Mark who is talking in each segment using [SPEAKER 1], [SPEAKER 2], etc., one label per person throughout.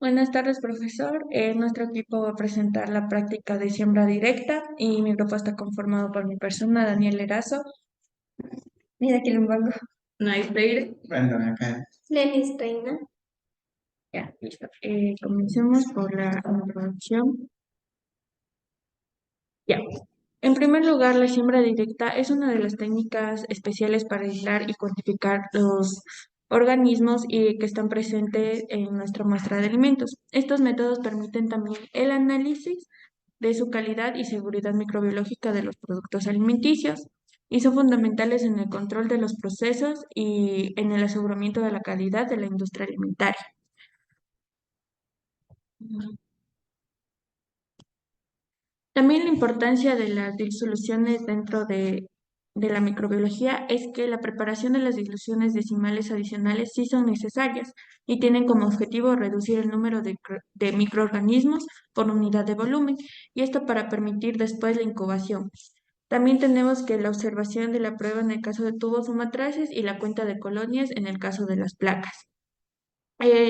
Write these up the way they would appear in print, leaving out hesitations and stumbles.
[SPEAKER 1] Buenas tardes, profesor. Nuestro equipo va a presentar la práctica de siembra directa y mi grupo está conformado por mi persona, Daniel Erazo. Mira aquí un banco. Nice Freire.
[SPEAKER 2] Bueno, acá.
[SPEAKER 3] Lenis Reina.
[SPEAKER 1] Ya, listo. Comencemos por la introducción. Ya. En primer lugar, la siembra directa es una de las técnicas especiales para aislar y cuantificar los organismos que están presentes en nuestra muestra de alimentos. Estos métodos permiten también el análisis de su calidad y seguridad microbiológica de los productos alimenticios y son fundamentales en el control de los procesos y en el aseguramiento de la calidad de la industria alimentaria. También la importancia de las disoluciones dentro de la microbiología es que la preparación de las disoluciones decimales adicionales sí son necesarias y tienen como objetivo reducir el número de microorganismos por unidad de volumen, y esto para permitir después la incubación. También tenemos que la observación de la prueba en el caso de tubos o matraces y la cuenta de colonias en el caso de las placas.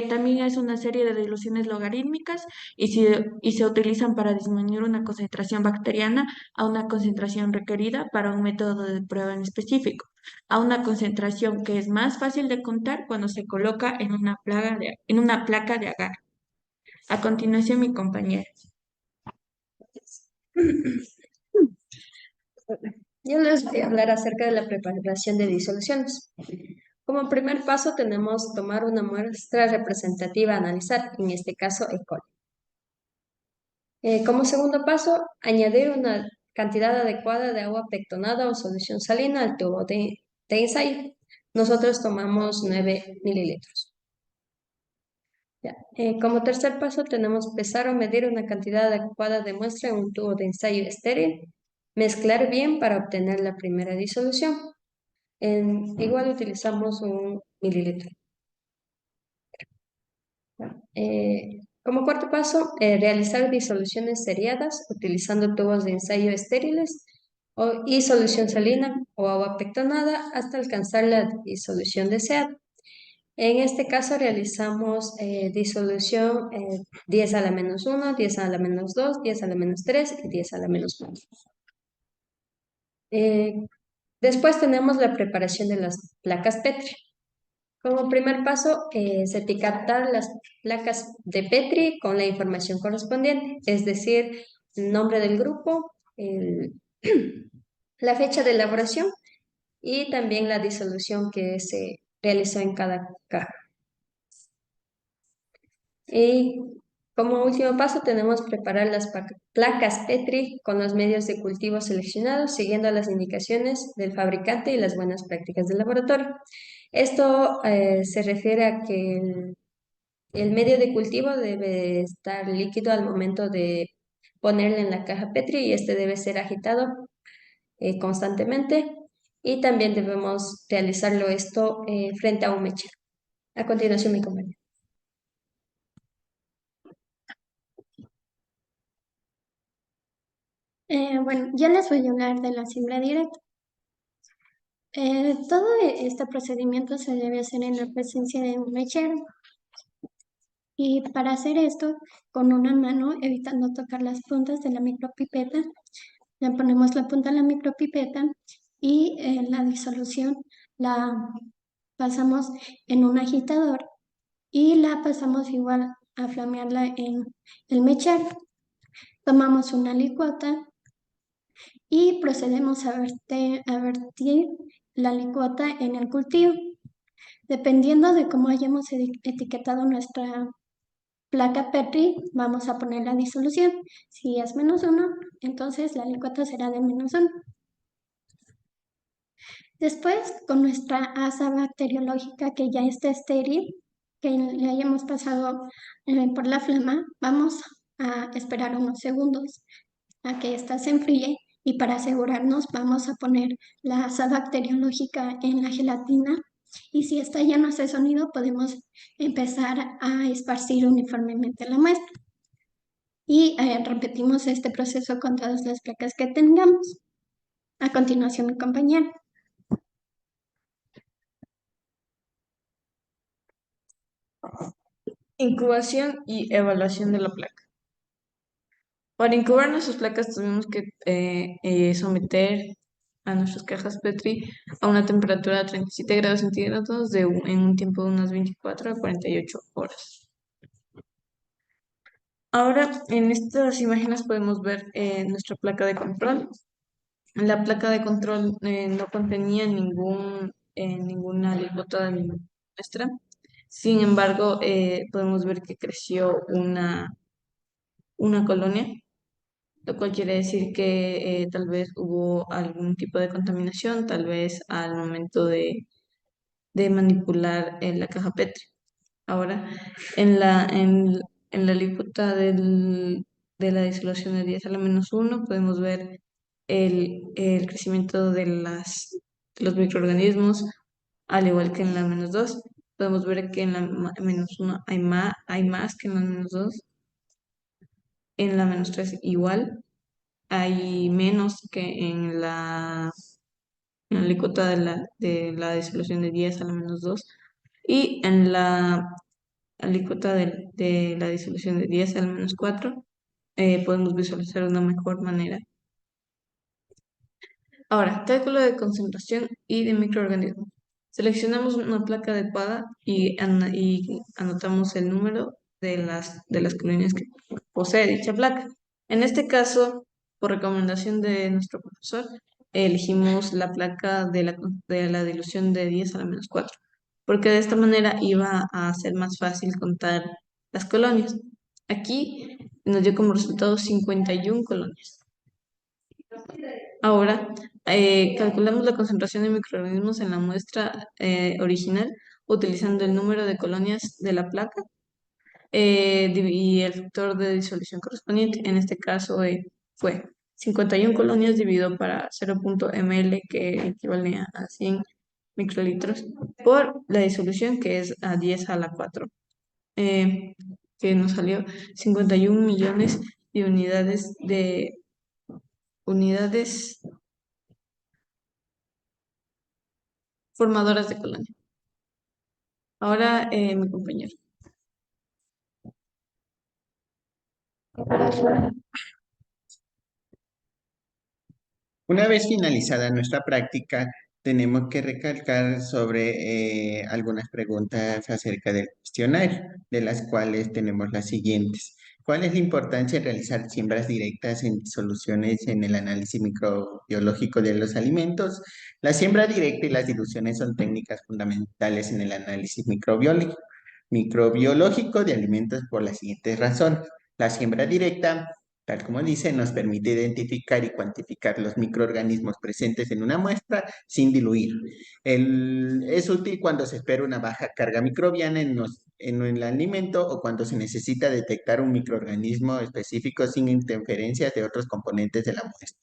[SPEAKER 1] También es una serie de diluciones logarítmicas y se utilizan para disminuir una concentración bacteriana a una concentración requerida para un método de prueba en específico, a una concentración que es más fácil de contar cuando se coloca en una placa de agar. A continuación, mi compañera.
[SPEAKER 3] Yo les voy a hablar acerca de la preparación de disoluciones. Como primer paso tenemos tomar una muestra representativa a analizar, en este caso E. coli. Como segundo paso, añadir una cantidad adecuada de agua pectonada o solución salina al tubo de ensayo. Nosotros tomamos 9 mililitros. Ya. Como tercer paso tenemos pesar o medir una cantidad adecuada de muestra en un tubo de ensayo estéril, mezclar bien para obtener la primera disolución. Igual utilizamos 1 mililitro. Como cuarto paso, realizar disoluciones seriadas utilizando tubos de ensayo estériles y solución salina o agua pectonada hasta alcanzar la disolución deseada. En este caso realizamos disolución 10 a la menos 1, 10 a la menos 2, 10 a la menos 3 y 10 a la menos 4. Después tenemos la preparación de las placas Petri. Como primer paso es etiquetar las placas de Petri con la información correspondiente, es decir, el nombre del grupo, la fecha de elaboración y también la disolución que se realizó en cada caja. Y como último paso tenemos preparar las placas Petri con los medios de cultivo seleccionados, siguiendo las indicaciones del fabricante y las buenas prácticas del laboratorio. Esto se refiere a que el medio de cultivo debe estar líquido al momento de ponerle en la caja Petri y este debe ser agitado constantemente, y también debemos realizarlo esto frente a un mechero. A continuación, mi compañero.
[SPEAKER 4] Bueno, yo les voy a hablar de la siembra directa. Todo este procedimiento se debe hacer en la presencia de un mechero. Y para hacer esto, con una mano, evitando tocar las puntas de la micropipeta, le ponemos la punta a la micropipeta y la disolución la pasamos en un agitador y la pasamos igual a flamearla en el mechero. Tomamos una licuota y procedemos a vertir la licuota en el cultivo. Dependiendo de cómo hayamos etiquetado nuestra placa Petri, vamos a poner la disolución. Si es -1, entonces la licuota será de -1. Después, con nuestra asa bacteriológica que ya está estéril, que le hayamos pasado por la flama, vamos a esperar unos segundos a que ésta se enfríe, y para asegurarnos vamos a poner la asa bacteriológica en la gelatina, y si esta ya no hace sonido podemos empezar a esparcir uniformemente la muestra. Y repetimos este proceso con todas las placas que tengamos. A continuación, mi compañera.
[SPEAKER 1] Incubación y evaluación de la placa. Para incubar nuestras placas tuvimos que someter a nuestras cajas Petri a una temperatura de 37 grados centígrados en un tiempo de unas 24 a 48 horas. Ahora, en estas imágenes podemos ver nuestra placa de control. La placa de control no contenía ninguna alícuota de muestra. Sin embargo, podemos ver que creció una colonia, lo cual quiere decir que tal vez hubo algún tipo de contaminación, tal vez al momento de manipular la caja Petri. Ahora, en la alícuota de la disolución de 10 a la -1 podemos ver el crecimiento de los microorganismos, al igual que en la -2. Podemos ver que en la -1 hay más que en la -2. En la -3 igual, hay menos que en la alícuota de la disolución de 10 a la -2. Y en la alícuota de la disolución de 10 al -4, podemos visualizar de una mejor manera. Ahora, cálculo de concentración y de microorganismos. Seleccionamos una placa adecuada y anotamos el número de las colonias que posee dicha placa. En este caso, por recomendación de nuestro profesor, elegimos la placa de la dilución de 10 a la -4, porque de esta manera iba a ser más fácil contar las colonias. Aquí nos dio como resultado 51 colonias. Ahora, calculamos la concentración de microorganismos en la muestra original utilizando el número de colonias de la placa y el factor de disolución correspondiente. En este caso fue 51 colonias dividido para 0.ml, que equivale a 100 microlitros, por la disolución, que es a 10 a la 4, eh, que nos salió 51 millones de unidades formadoras de colonia. Ahora mi compañero.
[SPEAKER 2] Una vez finalizada nuestra práctica, tenemos que recalcar sobre algunas preguntas acerca del cuestionario, de las cuales tenemos las siguientes. ¿Cuál es la importancia de realizar siembras directas en soluciones en el análisis microbiológico de los alimentos? La siembra directa y las diluciones son técnicas fundamentales en el análisis microbiológico de alimentos por las siguientes razones. La siembra directa, tal como dice, nos permite identificar y cuantificar los microorganismos presentes en una muestra sin diluir. Es útil cuando se espera una baja carga microbiana en el alimento o cuando se necesita detectar un microorganismo específico sin interferencias de otros componentes de la muestra.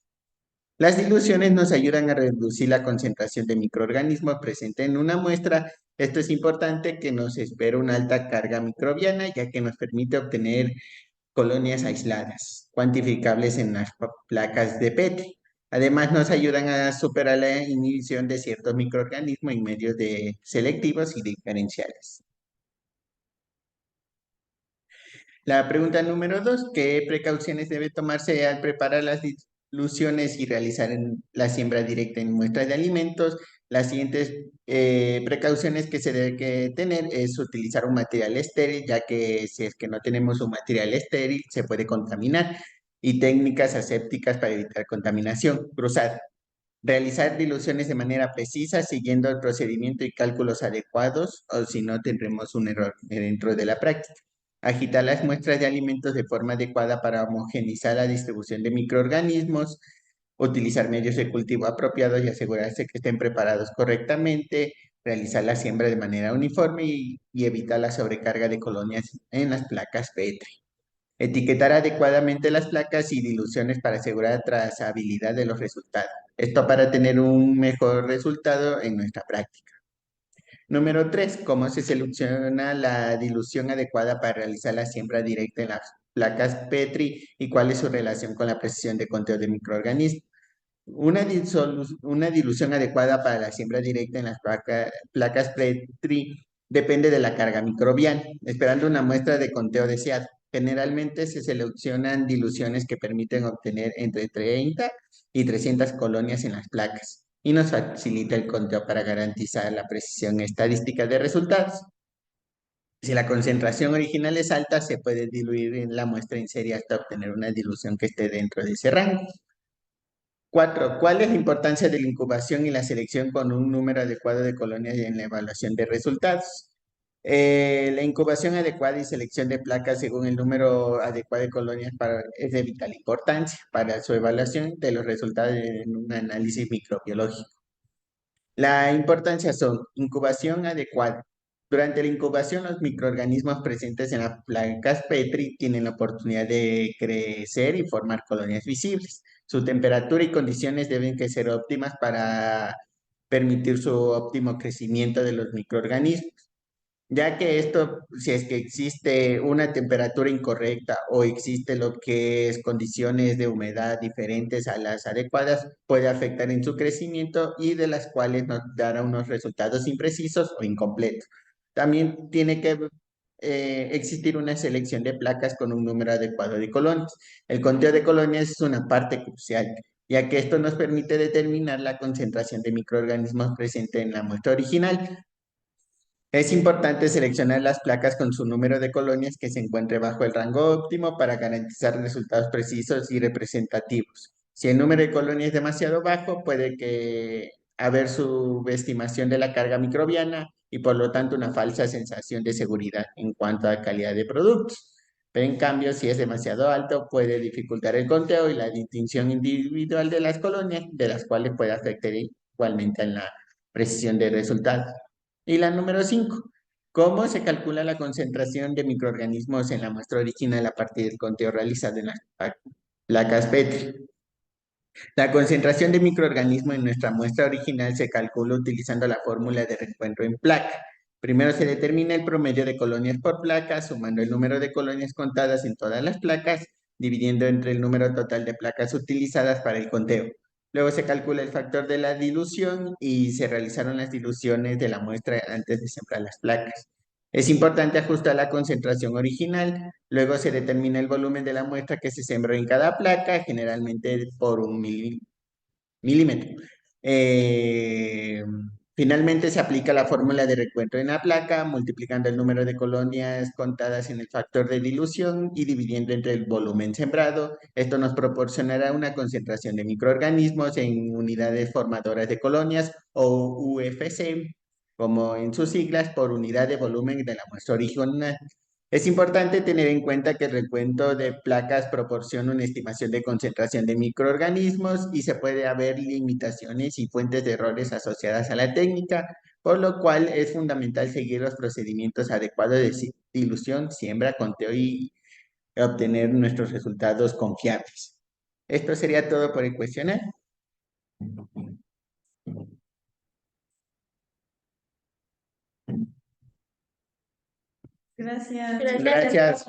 [SPEAKER 2] Las diluciones nos ayudan a reducir la concentración de microorganismos presentes en una muestra. Esto es importante que nos espera una alta carga microbiana, ya que nos permite obtener colonias aisladas, cuantificables en las placas de Petri. Además, nos ayudan a superar la inhibición de ciertos microorganismos en medios selectivos y diferenciales. La pregunta número 2, ¿qué precauciones debe tomarse al preparar las diluciones y realizar la siembra directa en muestras de alimentos? Las siguientes precauciones que se debe tener es utilizar un material estéril, ya que si es que no tenemos un material estéril, se puede contaminar, y técnicas asépticas para evitar contaminación. Cruzar. Realizar diluciones de manera precisa, siguiendo el procedimiento y cálculos adecuados, o si no, tendremos un error dentro de la práctica. Agitar las muestras de alimentos de forma adecuada para homogeneizar la distribución de microorganismos, utilizar medios de cultivo apropiados y asegurarse que estén preparados correctamente, realizar la siembra de manera uniforme y evitar la sobrecarga de colonias en las placas Petri. Etiquetar adecuadamente las placas y diluciones para asegurar trazabilidad de los resultados. Esto para tener un mejor resultado en nuestra práctica. Número 3, ¿cómo se selecciona la dilución adecuada para realizar la siembra directa en las placas Petri y cuál es su relación con la precisión de conteo de microorganismos? Una dilución adecuada para la siembra directa en las placas Petri depende de la carga microbiana, esperando una muestra de conteo deseado. Generalmente se seleccionan diluciones que permiten obtener entre 30 y 300 colonias en las placas y nos facilita el conteo para garantizar la precisión estadística de resultados. Si la concentración original es alta, se puede diluir en la muestra en serie hasta obtener una dilución que esté dentro de ese rango. 4. ¿Cuál es la importancia de la incubación y la selección con un número adecuado de colonias en la evaluación de resultados? La incubación adecuada y selección de placas según el número adecuado de colonias es de vital importancia para su evaluación de los resultados en un análisis microbiológico. La importancia son incubación adecuada. Durante la incubación, los microorganismos presentes en las placas Petri tienen la oportunidad de crecer y formar colonias visibles. Su temperatura y condiciones deben que ser óptimas para permitir su óptimo crecimiento de los microorganismos, ya que esto, si es que existe una temperatura incorrecta o existe lo que es condiciones de humedad diferentes a las adecuadas, puede afectar en su crecimiento y de las cuales nos dará unos resultados imprecisos o incompletos. También tiene que existir una selección de placas con un número adecuado de colonias. El conteo de colonias es una parte crucial, ya que esto nos permite determinar la concentración de microorganismos presente en la muestra original. Es importante seleccionar las placas con su número de colonias que se encuentre bajo el rango óptimo para garantizar resultados precisos y representativos. Si el número de colonias es demasiado bajo, puede que haber subestimación de la carga microbiana y por lo tanto una falsa sensación de seguridad en cuanto a calidad de productos. Pero en cambio, si es demasiado alto, puede dificultar el conteo y la distinción individual de las colonias, de las cuales puede afectar igualmente en la precisión de resultados. Y la número 5, ¿cómo se calcula la concentración de microorganismos en la muestra original a partir del conteo realizado en las placas Petri? La concentración de microorganismos en nuestra muestra original se calcula utilizando la fórmula de reencuentro en placa. Primero se determina el promedio de colonias por placa, sumando el número de colonias contadas en todas las placas, dividiendo entre el número total de placas utilizadas para el conteo. Luego se calcula el factor de la dilución y se realizaron las diluciones de la muestra antes de sembrar las placas. Es importante ajustar la concentración original, luego se determina el volumen de la muestra que se sembró en cada placa, generalmente por un milímetro. Eh, Finalmente se aplica la fórmula de recuento en la placa, multiplicando el número de colonias contadas en el factor de dilución y dividiendo entre el volumen sembrado. Esto nos proporcionará una concentración de microorganismos en unidades formadoras de colonias o UFC, como en sus siglas, por unidad de volumen de la muestra original. Es importante tener en cuenta que el recuento de placas proporciona una estimación de concentración de microorganismos y se puede haber limitaciones y fuentes de errores asociadas a la técnica, por lo cual es fundamental seguir los procedimientos adecuados de dilución, siembra, conteo y obtener nuestros resultados confiables. Esto sería todo por el cuestionario.
[SPEAKER 5] Gracias.
[SPEAKER 1] Gracias.
[SPEAKER 2] Gracias.